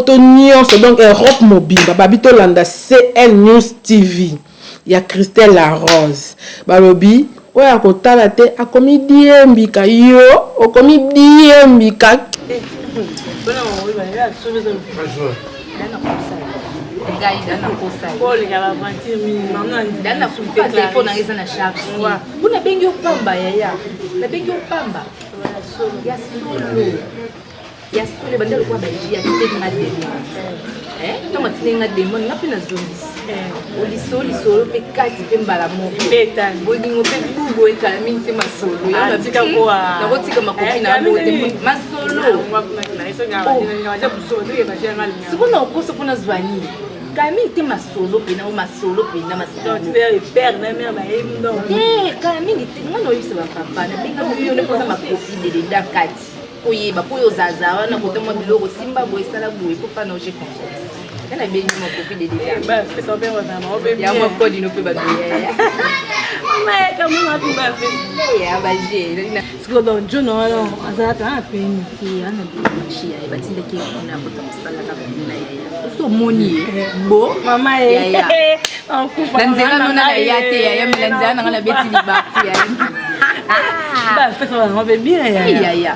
lopoto nyonso donc Europe mobile babito landa CL News TV ya Christelle La Rose balobi oya kotala te akomi diembika yo okomi diembika ya sole bandelo kwa baji ya tete madele to matinga demon ngapi na zombies oli solo pe kati pe mbala mo beta bolingo pe bugo eta minti masolo ya matika kwa na botika makopi na bo te masolo na iso ngaba ngaja kusolo ye baje ngali sibona ukoso kuna zwani kami te masolo pe na masolo pe na masolo tu ver père na mère ba endo kami ni ngano yisa ba papa na pinga yo ne kosa makopi de dakati oye ba poyo zaza wana kotemwa biloko simba boy sala boy ko pa na oje confiance kana be ni makopi de déjà ba c'est ça bien na ma obe ya mo ko di no pe ba ya mama ka mo na tu ba fe ya ba je siko don jono no azala ta pe ni ki ana bi shi ya ba tinde ke ona ko ta sala ka na ya so moni bo mama ya nanzela no na ya te ya milanzana ngala beti ni ba ya ba fe ça va obe bien ya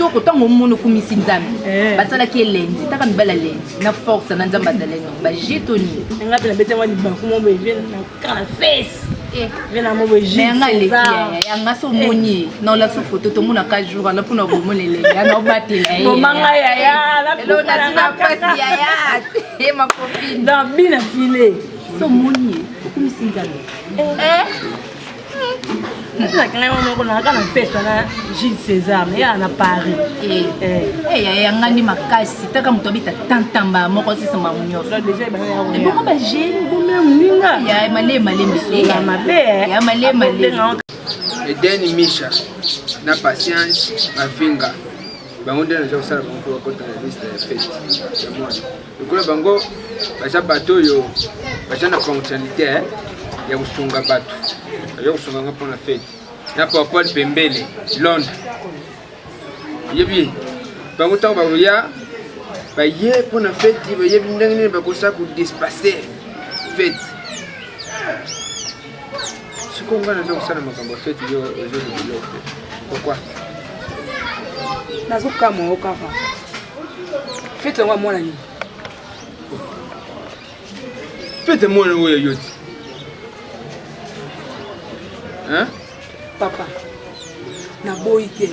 toko tango mono kumisi nzambe basala ki lendi taka mibala lendi na force na nzamba zalengo ba jetoni ngata na bete wani ba kuma be vena na kana face vena mo be jit nga leki ya nga so moni na la so photo to mona ka jour na pona bo monele ya na batela ya manga ya la lo na sina pasi ya e ma copine dans bina filé so moni kumisi nzambe na kana mo na kana festa na Gilles César ya na Paris ya ngani makasi taka muto bita tantamba moko sisa mamunyo déjà ba ya boko ba jeune bo même ninga ya male mbiso ya mabe ya male Eden Misha na patience mavinga bangonde na josala bango ko ta liste ya fête ya moi ukula bango bacha bato yo bacha na ponctualité ya kusunga bato yo kusunga ngapo na fête na Paul Pembele Londres yebi bango tango babuya baye pour na fête yebi ndenge ba ko sa ku disperser fête sikonga na josala makambo fête yo yo pourquoi nazo kama okava fête ngwa mwana ni fête mwana wo yoti hein papa na boyite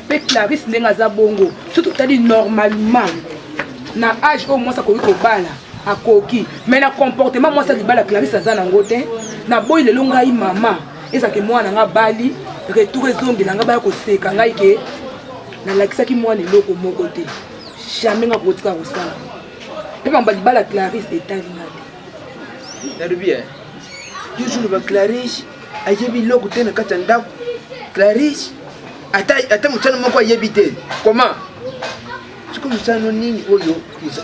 pe Clarisse ndenga za bongo surtout tali normalement na âge au moins ça ko bala akoki mais na comportement moi ça libala Clarisse azana ngote na boy le longa i mama eza ke mwana nga bali retour ezongi na nga ba ko seka ngai ke na lakisaki mwana eloko moko te jamais nga kotika kosala pe ba libala Clarisse etali ngate na bien toujours ba Clarisse ayebi loko te na kata ndako Clarisse ata mutana moko ayebi te comment siko mutana nini oyo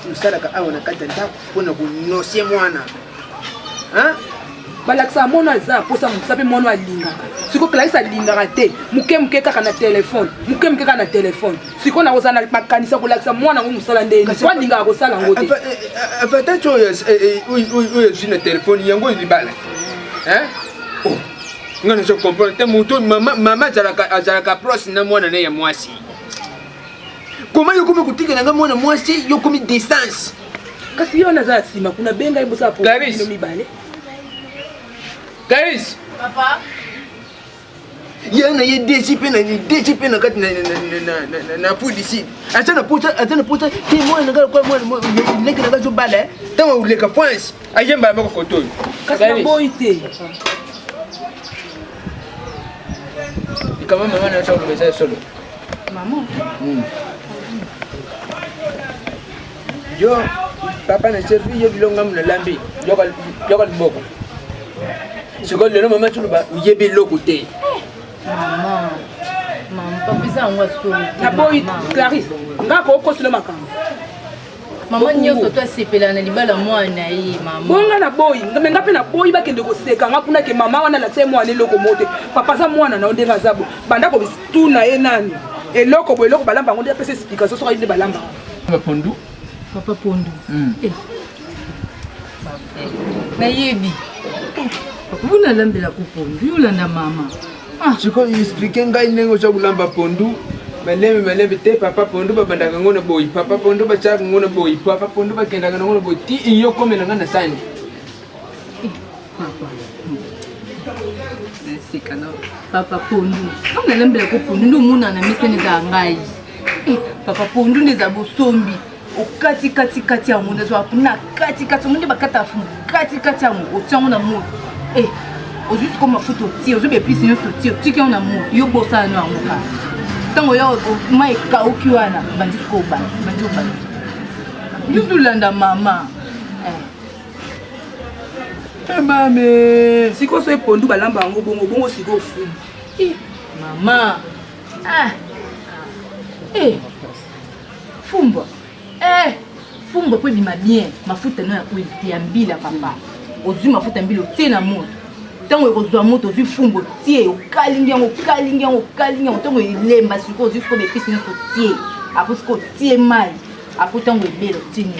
musala ka awana kata ndako pona kunosie mwana hein balakisa mono aza posa musape mono alingaka siko Clarisse alingaka te muke kaka na telefone muke kaka na telefone siko na kozana makanisa kolakisa mwana ngo musala ndeni kwa lingaka kosala ngo te peut-être oyo zina telefone yango libala hein oh ngana je comprends te muto mama azalaka proche na mwana na ya mwasi comment yokomi kutika na mwana mwasi yokomi distance kasi yo naza sima kuna benga ibosa po no mibale Clarisse papa yana ye DCP na kati na polisi atana pota te mwana ngala kwa mwana leki na gazo bala tama uleka France ayemba mako kotoyo kasi boite kama mama na sawa umeza solo maman yo papa na servi yo bilonga mna lambi yoka liboko siko lelo mama tuluba uyebi loko te maman papa za ngwa solo na boite Clarisse ngako okosilo makambo mama nyoso to sepela na libala mwana yi mama bonga na boy ngamenga pe na boy bakende koseka ngapuna ke mama wana la tse mwana eloko mote papa za mwana na ondenga zabo banda ko bistu na ye nani eloko bo eloko balamba ngonde pesa explication so ka inde balamba Papa Pondu. Papa Pondu. Na yebi. Vous n'allez pas Pondu, vous l'avez maman. Je peux expliquer ngai nengo cha kulamba Pondu. Maleme te Papa Pondu babandaka ngona boy. Papa Pondu bacha ngona boy. Papa Pondu bakenda ngona boy. Ti iyo komela ngana sani. Papa. Papa Pondu. On n'allait pas Pondu, nous mona na misene za ngai. Papa Pondu neza bosombi. Okati ya monde zo apuna kati monde bakata fu kati ya mo otiango na mo ozu ko mafuto ti ozu be pisi nyo ti ki on na mo yo bosa no amuka tango yo mai ka okiwana bandi ko ba yuzu landa mama mame siko so Pondu balamba ngo bongo siko fu mama fumba fumba kwa bima bien mafuta no ya kwa mbila papa ozu mafuta mbila tie na moto tango ekozwa moto ozu fumba tie okalingi yango tango ilemba siko ozu ko bepisi no tie apo siko tie mai apo tango ebelo tini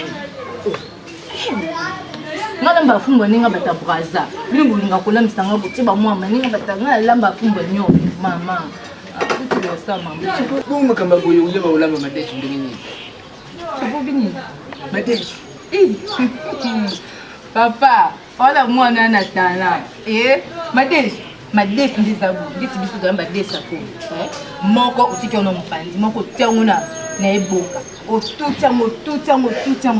ngala mba fumba ninga bata braza bingu linga kolamisa nga botie ba mwamba ninga bata ngala lamba fumba nyo mama apo tu sa mama Bongo kamba boyo ule ba ulamba madeshi ndingini. Bobini Madesh. Papa, ola mwana na tala. Madesh ndizabu. Nditi bisu gamba desa ko. Moko utiki ono mpandi, moko tiango na eboka. Otutiango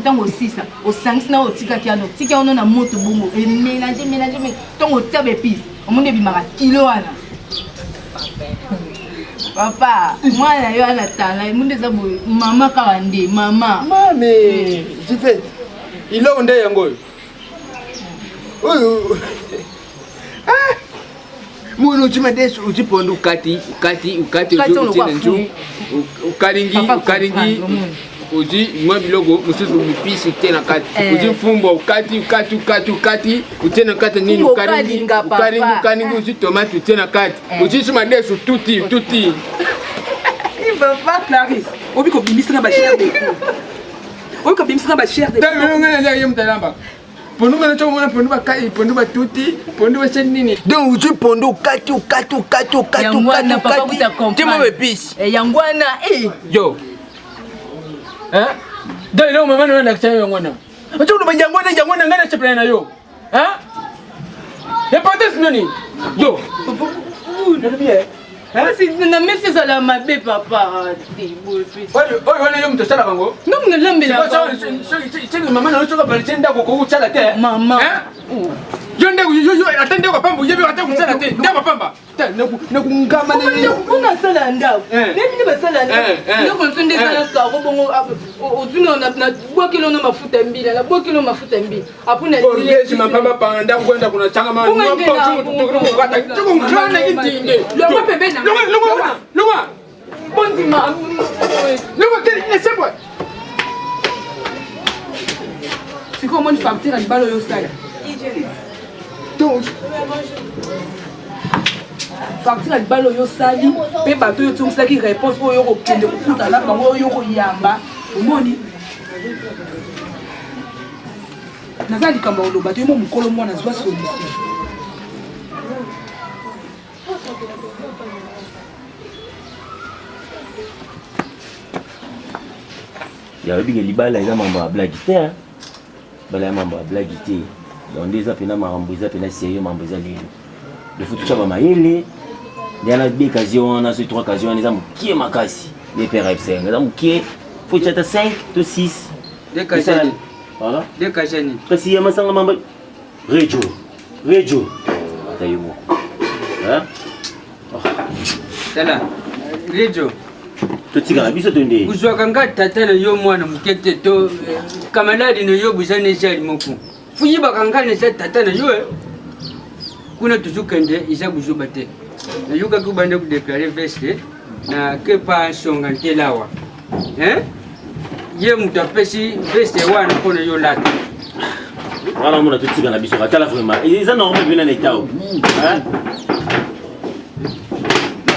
tango sisa. Osangisi na otika kiano. Tika ono na moto bongo. Mélange. Tango tiabe pis. Omonde bimaka kilo wana. Papa, moi na yo ana tala, munde za boy, mama kawande, mama. Mame, Jifet. Ilo onde yango. Oyo. Munu chima desu uchi Pondu ukati uchi ukaringi uji mwa bilogo mususu mipisi tena kati uji fumbo ukati utena kati nini ukaringi uji tomati utena kati uji chima desu tuti Papa Clarisse obiko bimisanga ba cher de obiko bimisanga ba cher de Tano ngana ya mtalamba Pondu ngana choma na Pondu bakai Pondu batuti Pondu ba nini donc uji Pondu ukati tema mepisi Yangwana yo Dai leo mama ndio anakuchana yangwana. Acha ndo yangwana ngana chapana yo. Ya patas nani? Yo. Ndio. Si na mesi sala mabe papa. Wana yo mtosala bango. Non ngalambela. Cheki mama na uchoka pale chenda kwa kuchala te. Mama. Yo atende kwa pamba yebi hata kuchala te. Ndio mapamba. Na kungama nini? Kuna sala ndao. Nini basala ndao. Ndio konsunde sala ka bongo ozuna na bwakilo na mafuta mbili na bwakilo mafuta mbili. Apuna ile mapamba panda kwenda kuna changa mama. Tuko mkana kitinde. Lo pepe na. Lunga. Bonzi ma. Lunga tena sebwa. siko moni facture libalo yo sala donc facture libalo yo sali pe bato yo tungisa ki réponse oyo ko kende ko kuta na bango yo ko yamba omoni nazali kamba oloba to mo mukolo mwana zwa solution ya biga libala eza mambo ya blague te bala ya mambo ya blague te donc eza pena mambo eza pena sérieux mambo eza lelo le futu cha ba mayele yana deux occasions na trois occasions eza mukie makasi les pères epseng eza mukie faut chata 5 to 6 deux occasions voilà deux occasions kasi ya masanga mambo rejo tayo hein tala rejo totika biso tonde uzwaka nga tata na yo mwana mukete to kamaladi na yo buzane jali moko fuyibaka nga na tata na yo kuna tuzukende isa buzuba te na yuka kubanda ku déclarer veste na kepa songa ntelawa ye mutapesi veste wana kona yo lata wala mona totika na biso katala vraiment eza normal bina na tao hein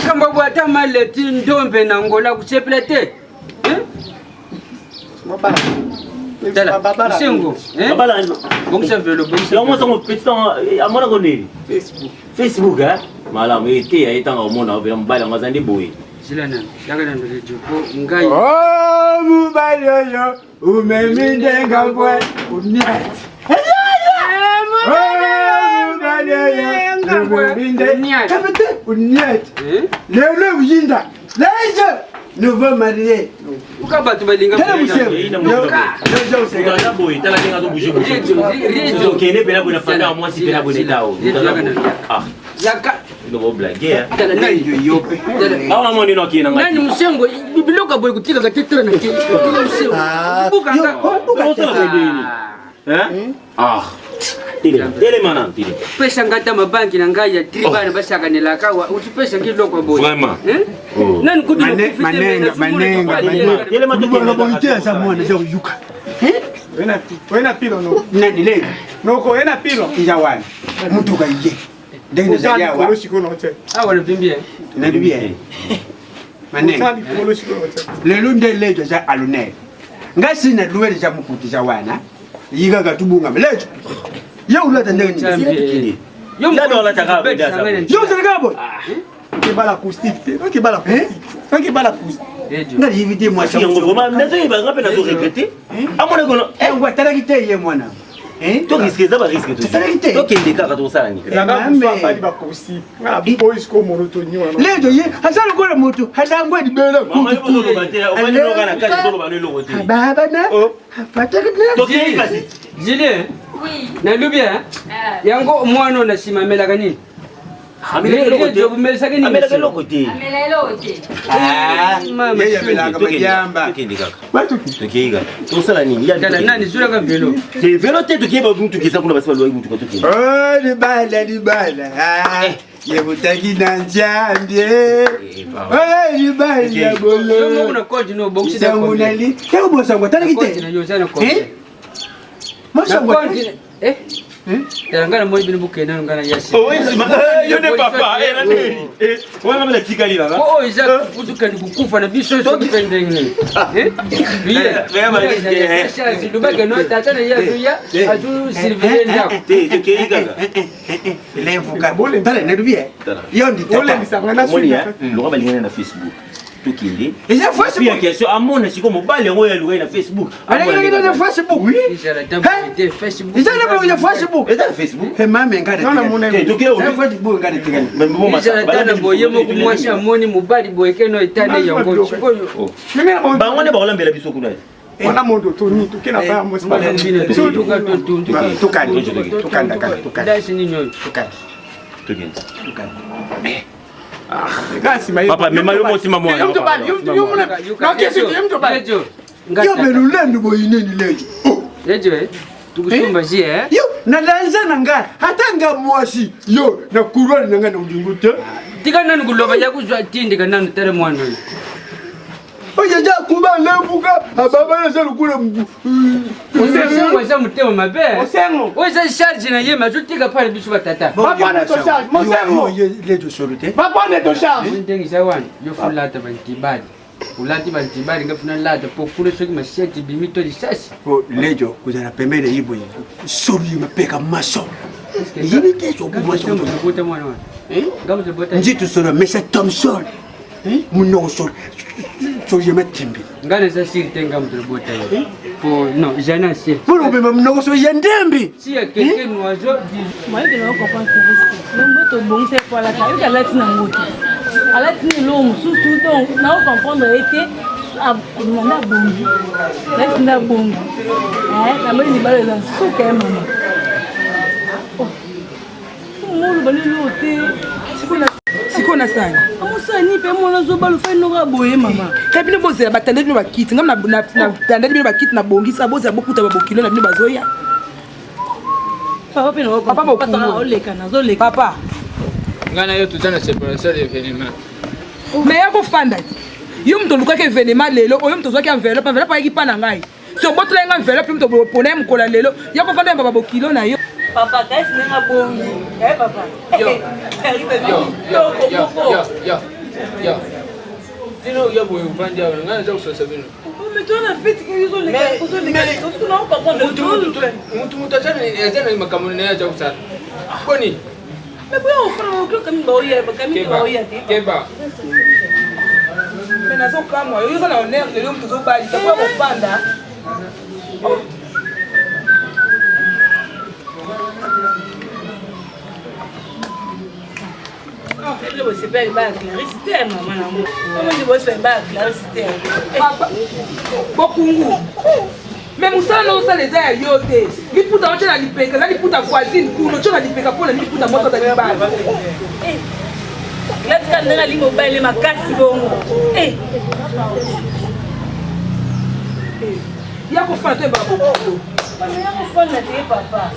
kamba bwata maleti ndombe na ngola kuchepela te Tala, Sengo. Babala. Bon ça veut le bon. Là moi ça me petit temps à mon connaît. Facebook hein. Malam été a été en monde avec mbala ngazandi boy. Silana, yakana ndole joko ngai. Oh mubala yo, umeminde ngabwe unia. Lelo uyinda. Leje. Nous veut marier. Pourquoi tu vas linga? Tala boy, tala linga to bouger bouger. Rédio kene bela bona fanda moi si bela bona tao. Ah. Yaka. No bo blague. Tala nai yope. Ah mo ni no kina ngati. Nani mshengo biloka boy kutika gatetera na kile. Buka nga. Buka nga. Ah. Tele mana tele. Pesa ngata mabanki na ngai ya tribana basaka ne lakawa utupesa ngiloko boy. Vraiment. Nani kudu manenga. Tele matoka boite sa mwana zo yuka. Wena pilo no. Nani le. Noko wena pilo ijawana. Mtu kaiye. Ndenge za yawa. Kolo shiko no te. Ah wala bimbie. Na bibie. Manenga. Kolo shiko no te. Lelo ndele za alone. Ngasi na luwele za mukuti za wana. Yiga gatubunga melejo. Yo ulata ndenge. Yo mbola taka. Yo zergabo. Qui bat la acoustique. Qui bat la acoustique. Qui bat la acoustique. Ngali éviter moi ça. Yango vraiment nazo iba ngape nazo regretter. Amona kono ngwa tarakite ye mwana. To risque za ba risque to. Tarakite. To kende ka to sala ni. Zanga mfa ba acoustique. Ngala boys ko monotoni wana. Lejo ye hasalo kola moto. Hadangwe di bela ku. Mama yo zo batela, o bani no kana kazi zo bani lo wote. Baba na. Fatakna. To kende kasi. Julien. Oui. Na lubia. Yango mwana na simamela kanini? Amela lokote. Ah, mama yabelanga bayamba. Kende kaka. Tukiiga. Tosala nini? Ya nani zura ka velo. Te velo te tukieba mtu kisa kuna basi waloi mtu kotoke. Oh, ni bala. Ah, yebutaki na njambie. Oh, ni bala bolo. Yo kuna kodi no boxi da kodi. Nali. Yango bosango tarakite. Kodi na yo sana kodi. Mosango. Ngana moi binu buke na ngana yasi. Oh, yo ne papa. Wana mala tikali la. Oh, iza kutuka ni kukufa na biso so depending. Vraiment risque. Lubaga no tata na ya atu silvele nda. Te keiga. Levuka. Tala na dubie. Yo ndi tata. Ole misangana suya. Lo ba lingana na Facebook. Tukindi. Eza Facebook. Pia question amona siko mobile ngo ya lugai na Facebook. Alekile na Facebook. Oui. Iza la tempo Facebook. Iza na Facebook. Eza Facebook. He mame ngade. Non mona. Tukio. Facebook ngade tikani. Mbona masa. Iza tana boye mo kumwasha moni mobile boye keno itane yango chikoyo. Mimi bangone ba olambela biso kuna. Wana mondo toni tukena pa mo spala mbine. Tuka tukanda. Dasi ni nyoyo. Tukenda. Papa, mema yo mosima mwana. Yo mtobali, na kesi yo mtobali. Yo belulendo boyineni lejo. Lejo tukusumba je Yo na danza nanga hata nga mwasi yo na kurwa nanga na ujingute. Tika nani kuloba ya kuzwa tindi kana tere mwana. Oya ja kuba levuka ababa na selu kule mgu. Osengo za mutema mabe. Osengo. Oza charge na yema zutika pale bisu batata. Papa ne to charge, mosengo. Yo lejo soluté. Papa ne to charge. Ndengi sawan yo fulata bantibali. Ulati bantibali ngafuna lata pokule soki masheti bimito lisasi. Oh lejo kuzana pembele yibo yi. Sori mapeka maso. Yibi teso kubwa so kubuta mwana wana. Ngamu tebota. Njitu soro Mesa Thompson. Muno so. So je matimbi. Ngana za siri tenga mtebota yo. Po no jana si. Pour be muno so yendembi. Si ya quelqu'un noiseau dit. Moi je ne comprends pas. Même to bon c'est pour la caille qu'elle est na ngoti. Elle est ni long sous donc na comprendre était à na bongi. Laisse na bongi. La mari ni bale dans souka maman. Oh. Molo bali lote. Sikona sana. Amusani pe mona zo balu fa no boye mama. Kabine bozela batande bino bakiti ngam na tande bino bakiti na bongisa bozela bokuta babokilo na bino bazoya. Papa peno papa papa oleka na zo leka. Papa. Ngana yo tutana separation de événement. Mais yako fanda. Yo mto luka ke événement lelo, oyo mto zoki enveloppe yaki pa na ngai. So botola nga enveloppe mto pona mkola lelo, yako fanda baba bokilo na yo. Papa kaisi nenga bongi. Papa. Yo. Dino ya boyo vandi ya ngana za kusasa bino. Mais toi, on a fait qu'ils ont les gars, tu n'as pas compris. Tu as makamuni na ya usara. Boni. Mais pourquoi on fait un club comme Baoya, comme Baoya? Keba. Mais nazo kama yo na honneur lelo mtu bali takuwa kupanda. C'est pas une clarité, maman. Comment tu veux faire une clarité? Bokungu. Mais Moussa non ça les a yoté. Li puta on tena lipeka, la li puta voisine kuno tena lipeka pona li puta moto da libala. Là tu as les mobiles ma casse bongo. Eh. Ya ko fa te ba bokungu. Mais ya ko fa na te papa.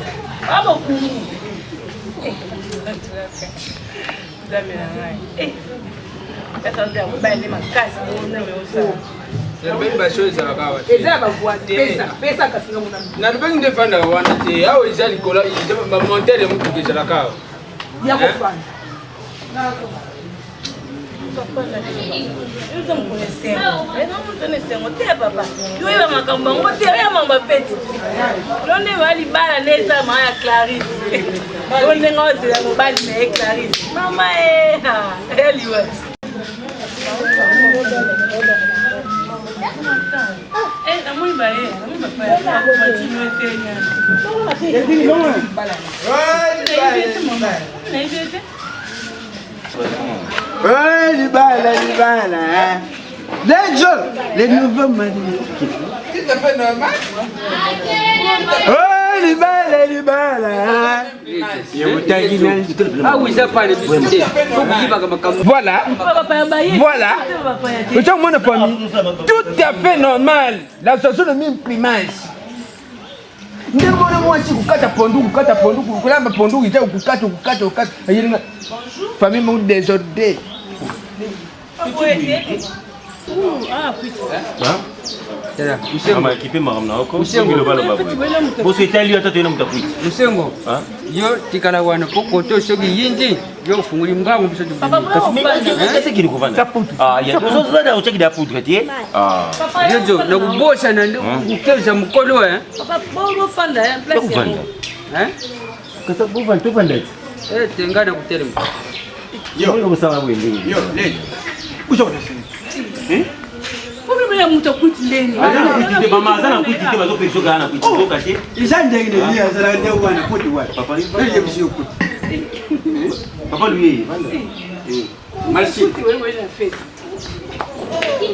Ba bokungu. Eh. Eh. Attendez, on va aller ma casse bongo ça. Nabeni bashoza bakawa. Eza ba voisine pesa kasi ngona. Na nabeni ndefanda wana te. Awo izali kola ba monter mu tukeza lakawa. Ya ko fa. Papa na ils ont connaissé. Mais non, on connaissait mon thé papa. Tu es ma camba, mon thé ya mamba fête. On est va li bala nesa ma ya Clarisse. On est ngose la mobile mais Clarisse. Mama elle y va. Eh, amui ba pa. Continue Libala. Les nouveaux mariés. Tu te fais normal? Libala. Ah oui, ça parle de voilà. Voilà. Monsieur mon famille, tout à fait normal. La situation de même plumage. Ndibona mwachi kukata pondu kulamba pondu ita ukukata. Famille mon désordre. Ah, putain. Tera, usengo ekipe maramna oko. Usengo lobala babu. Boso itali ata tena mtakuita. Usengo. Yo tikala wana pokoto shogi yinji. Yo funguli mgango bisoto. Kase kiri kuvanda. Ah, ya boso zada uchaki da putu kati. Ah. Yejo na kubosha na ukeza mkono Papa bogo fanda place. Kasa buvanda tuvanda. Tengana kuteremka. Yo ngo sawa wende. Yo, lady. Ujo nasi. Pourquoi vous avez coûté l'année? Maman, ça n'a coûté que votre personne a coûté. Vous cachez. Ils ont dit que les gens allaient voir un peu de what. Papa, Papa lui. Merci.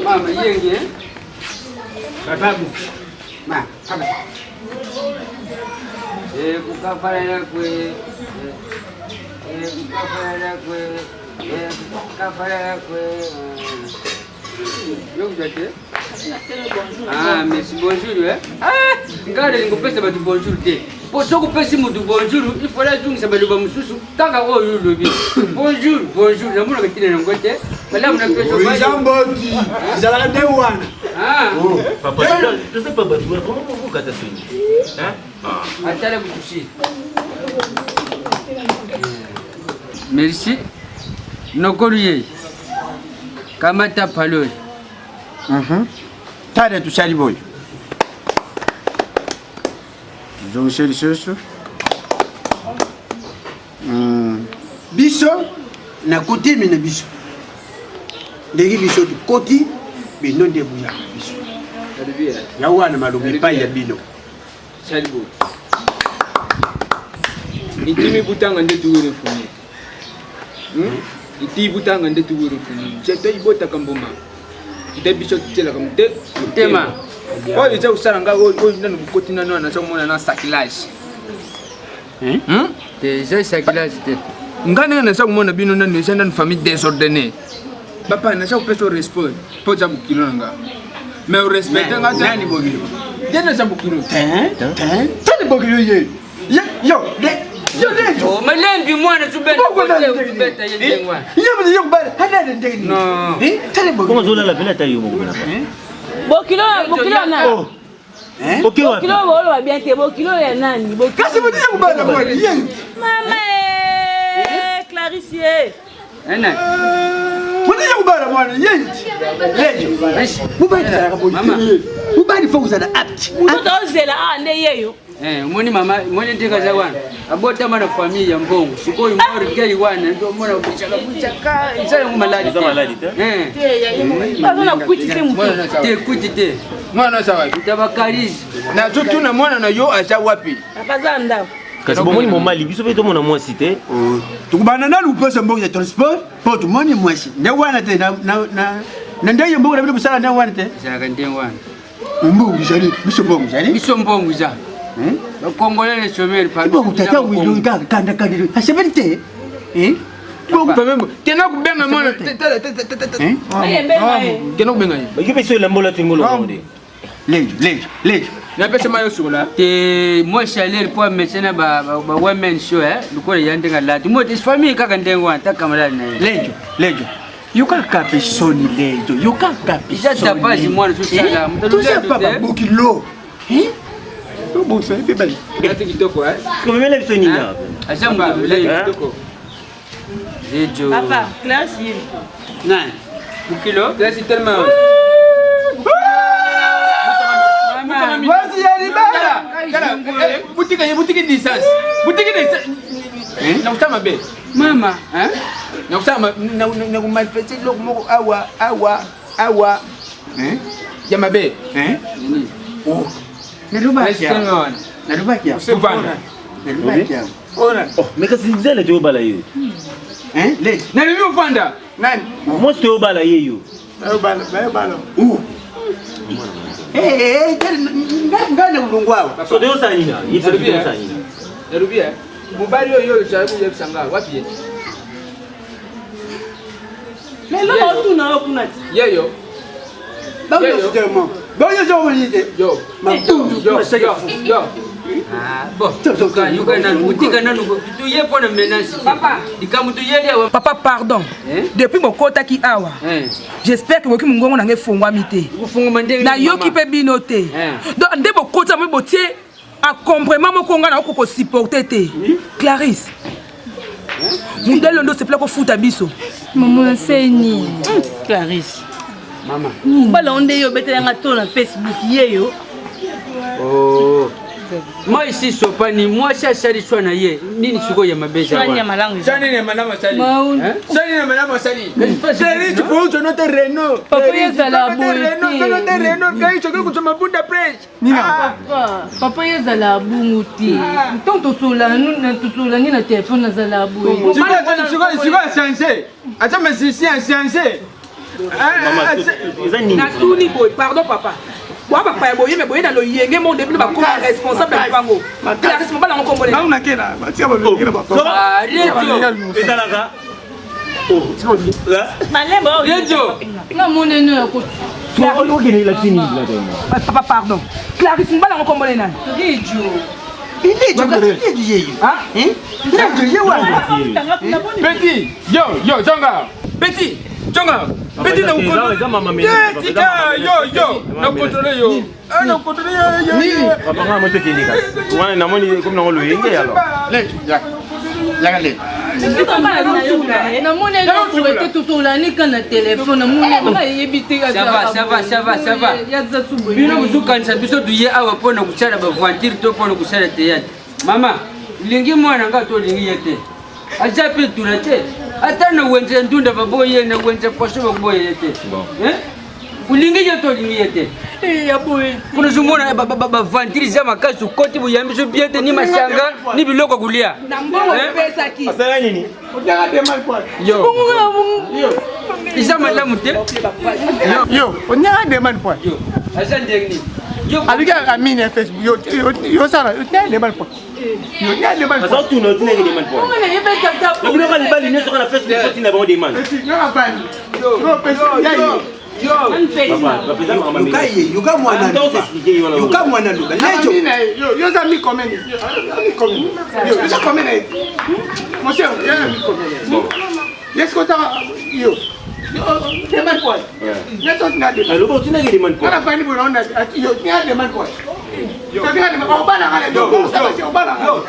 Mama yenge. Katabu. Ma, kama. Kukafanya kwe. Kukafanya kwe. Ah, merci, bonjour. Regarde, il faut faire bonjour. Pour ce que fait mon bonjour, il faut la zone, ça va le bon sous. Tant qu'à vous, le bonjour, bonjour. La moule avec une côté. Voilà, on a fait ça. Les gens body. Ils allaient de one. Ah, Papa, je sais pas, tu vas vraiment beaucoup catastrophe. Hein? attends, vous touchez. Merci. Nokoliye. Kamata paloi. Tade tushali boy. Zonsheli soso. Biso na côté mais na biso. Ndegi biso du côté mais non de buya biso. Ya wana malubi pa ya bino. Salibo. Itimi butanga ndetuwere funi. Iti butanga ndetuwere funi. Cheto ibota kamboma. Ite biso tela kamte. Tema. Oyo ite usaranga oyo ndano bukoti nano na somona na sakilage. Te je sakilage te. Ngane na somona bino nano senda na famille désordonnée. Papa na sa peso respect. Poza bukino nga. Mais au respect nga nani bogilo. Dena sa bukino. Tani bogilo ye. Yo, yo de. Oh, malembi mwana tubeta. Tubeta yende ngwa. Yo bana hada ndege. No. Tani bogilo. Comment zola la pena tayo mo kuna? Bokilo na. Bokilo bolo ba bien te bokilo ya nani? Bokilo. Kasi mo diya kubana bwana. Mama Clarisse. Ena. Mwenye kubala mwana yenji. Lejo. Mubali sala kaboyi. Mubali fokuza na apt. Mtoto ozela ande yeyo. Mwoni mama, mwoni ndika za wana. Abota mana familia mbongo. Sikoi mwori kei wana. Ndio mwana kuchaka. Isale ngumaladi. Za maladi te? Bazona kuti te mtu. Te kuti te. Mwana sawa wapi? Tabakarizi. Na tutu na mwana na yo acha wapi? Apazanda. Kasi bomoni momali biso pe to mona mwasi te. Tukubana na lupesa mbongo ya transport. Po tu moni mwasi. Ndio wana te na ndio mbongo na bila busara ndio wana te. Saka ndio wana. Mbongo jali, biso mbongo jali. Biso mbongo za. Bakongolele chomeri pa. Mbongo tata wilo kanda. Hasebete. Mbongo pa membo. Tena kubenga mwana. Tena kubenga. Bakipe so la mbola tingolo ngode. Lejo. Na pesa mayo sula. Te moi salaire pour médecin ba women show lukola yandenga lati. Mo tes famille kaka ndengo anta kamala na. Lejo. Yuka kape soni lejo. Yuka kape. Isa tapaji mwana susala. Tusa papa bokilo. Bon ça c'est belle. Gati kitoko Comme mele biso ni na. Ashamba lejo kitoko. Lejo. Papa, classe yini. Nani? Bukilo? Classe tellement. Wasi ya libala. Kala. Boutique distance. Boutique distance. Na kutama be. Mama, Na kutama na kumalfete loko moko awa. Yama be. Oh. Narubakia. Subana. Narubakia. Ona. Oh, mais kasi nzela to bala yo. Le. Na mimi ufanda. Nani? Moi to bala yeyo. Bala. Ngana ulungwawa. So de osanina, yipo de osanina. Narubia. Mubali yo jaribu ya kusanga wapi yeye? Lelo tuna okunati. Yeyo. Bayo sitemo. Bayo jomo yite. Yo. Matundu. Yo. Bon. Yuka na mutika na nugo. Tu ye pona menace. Papa, dikamu tu yeli awa. Papa, pardon. Depuis mon kota ki awa. J'espère que vous m'ont ngongona ngefungwa mité. Na yo ki pe binote. Donc ndebo kota mo botie a comprendre mo konga na ko supporter te. Clarisse. Mundel ndo se plaît ko futa biso. Maman enseigne. Clarisse. Mama. Bala onde yo betela nga to na Facebook yeyo. Oh. Moi ici sopani, moi chashari shwana ye. Nini siko ya mabeza Shwani ya malangu. Shani ni manama sali. Sani na madame Sali. Sali tu faut ton terreno. Papa yezala boy. Terreno kai choke kutuma bunda fresh. Nina. Papa yezala bungu ti. Tonto sola ni na téléphone na zala boy. Siko sensé. Acha mesisi sensé. Na tuni boy, pardon papa. Wa papa boy me boy na lo yenge mon début ba comme responsable de bango. Clarisse mo bala ngo kongole. Na una kena, batia ba kena ba. Ezalaka. Oh, Malembo. Redio. Na monene ko. on kene la fini la tena. Papa pardon. Clarisse mo bala ngo kongole na. Radio. Petit, yo, Jonga. Petit, Jonga. Petit na ukontrole. Yo. Na contrôler yo. Na contrôler yo. Papa nga moto kene kasi. Wana na moni comme na ngolo yenge alors. Lek. Na monene ko ete tutola ni kana téléphone na monene na yebite ka. Ça va. Yaza subo. Bino muzukanisa biso duye awa pona kusala ba voiture to pona kusala teyate. Mama, lingi mwana nga to lingi yete. Aja pe tulate. Ata na wenze ndunda baboye na wenze poso baboye yete. Ulingi yeto lingi yete. Ya boy. Kuna zumona ba voiture za makasu koti buyambiso biete ni mashanga ni biloko kulia. Na mbongo pesa ki. Asala nini? Utaka dema kwa. Yo. Isa malamu te. Yo, utaka dema kwa. Yo. Asa ndengni. Yo. Alika amini Facebook. Yo sana, utaka dema kwa. Yo, utaka dema kwa. Asa tu no tine ngene man po. Monene yebeka ta. Yo bino kali bali neso kana Facebook ko tina ba de man. Yo abani. Yo pesa yayi. Yuka mwana luga. Lejo. Yo za mi komeni. Yo za komeni. Monsieur, yo za mi komeni. Yes ko ta yo. Yo man quoi. Neto na de. Alo bo tina ngene man po. Ana fani bo na yo tina de man quoi. Yo tina de man. Obala kale. Yo. Obala. Yo.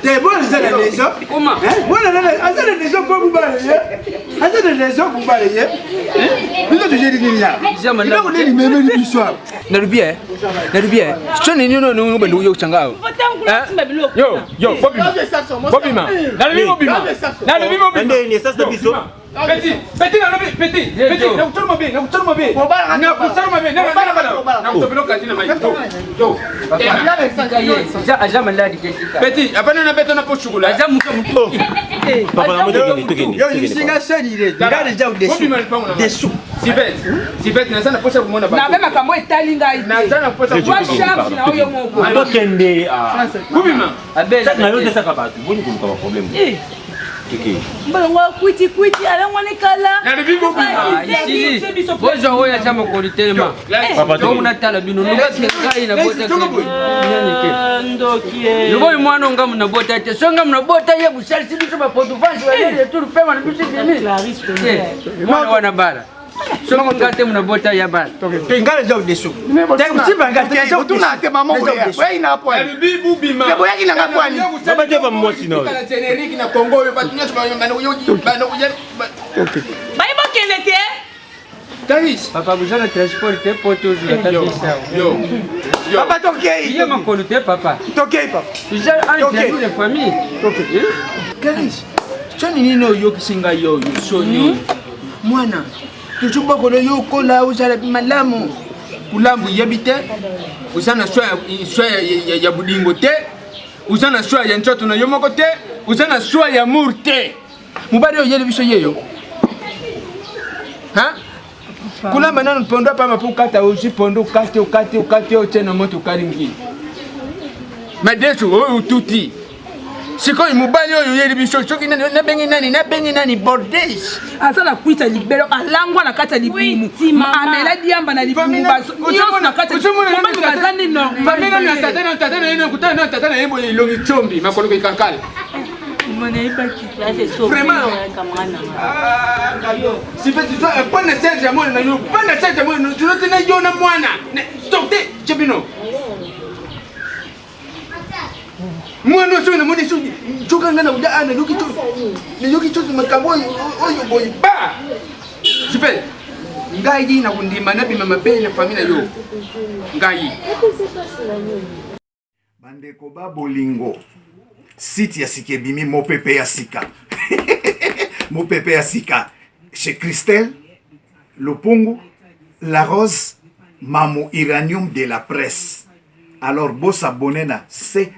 T'es bon, les gens, les gens. Comment? Bon, les gens, pour vous balayer. Les gens, pour balayer. Nous, tu j'ai dit, il y a. Il a donné les mêmes du soir. Narubia, je n'ai pas de yo changao. Yo, Bobima. Petit, Mbongo kwiti alangwane kala. Bozo oya chama kolitelema. Papa muna tala bino nuga kai na bota ke. Ndokie. Luboy mwana nga muna bota te. Songa muna bota ye bushali sibiso ba potufansi wa yeye tu pema na bishi demi. Clarisse. Mwana wana bala. Songa ngate muna bota ya bala. Pengale jau desu. T'es ngate jau tu na te mama oya. Wewe ina hapo. Bibu bima. Kebo yaki na ngapwani. Baba te ba mmosi no. Kala generique na Congo yo batunya tu ba Baibo kende te. Karis. Papa bujana transport te poto zu la tabisa. Yo. Papa tokei. Iye makolo te papa. Tokei papa. Déjà un de famille. Karis. Chani nino yo kisinga yo sonyo. Mwana. Tuchumba kono yo kola uzala malamu. Kulambu yebite. Usana soya ya budingo te. Usana soya ya nchoto na yomoko te. Usana soya ya murte. Mubari yo yele biso yeyo. Ha? Kulamba nanu pondo pa mapu kata usi pondo ukate ochena moto karingi. Madesu o ututi. Siko mubali yo yele biso choki na bengi nani bordes. Asala kuita libero alangwa na kata libumu. Amela diamba na libumu. Nyoso na kata libumu. Kazani no. Famila na tatana yenu kutana na tatana yebo ilongi chombi makolo kankala. Vraiment. Si fait tu dois pas na serge moi na yo pas na serge moi tu dois na yo na mwana. Tokte chebino. Mwana sio na mwana sio choka ngana uja ana yoki to. Ni yoki to makambo oyo boy ba. Si fait ngai na kundima na bima mabe na familia yo. Ngai. Bandeko ba bolingo. Site ya Sikebimi Mopepe ya Sika. Mopepe ya Sika. Chez Christelle, Lopungu, La Rose, Mamo Iranium de la Presse. Alors, beau s'abonner na CL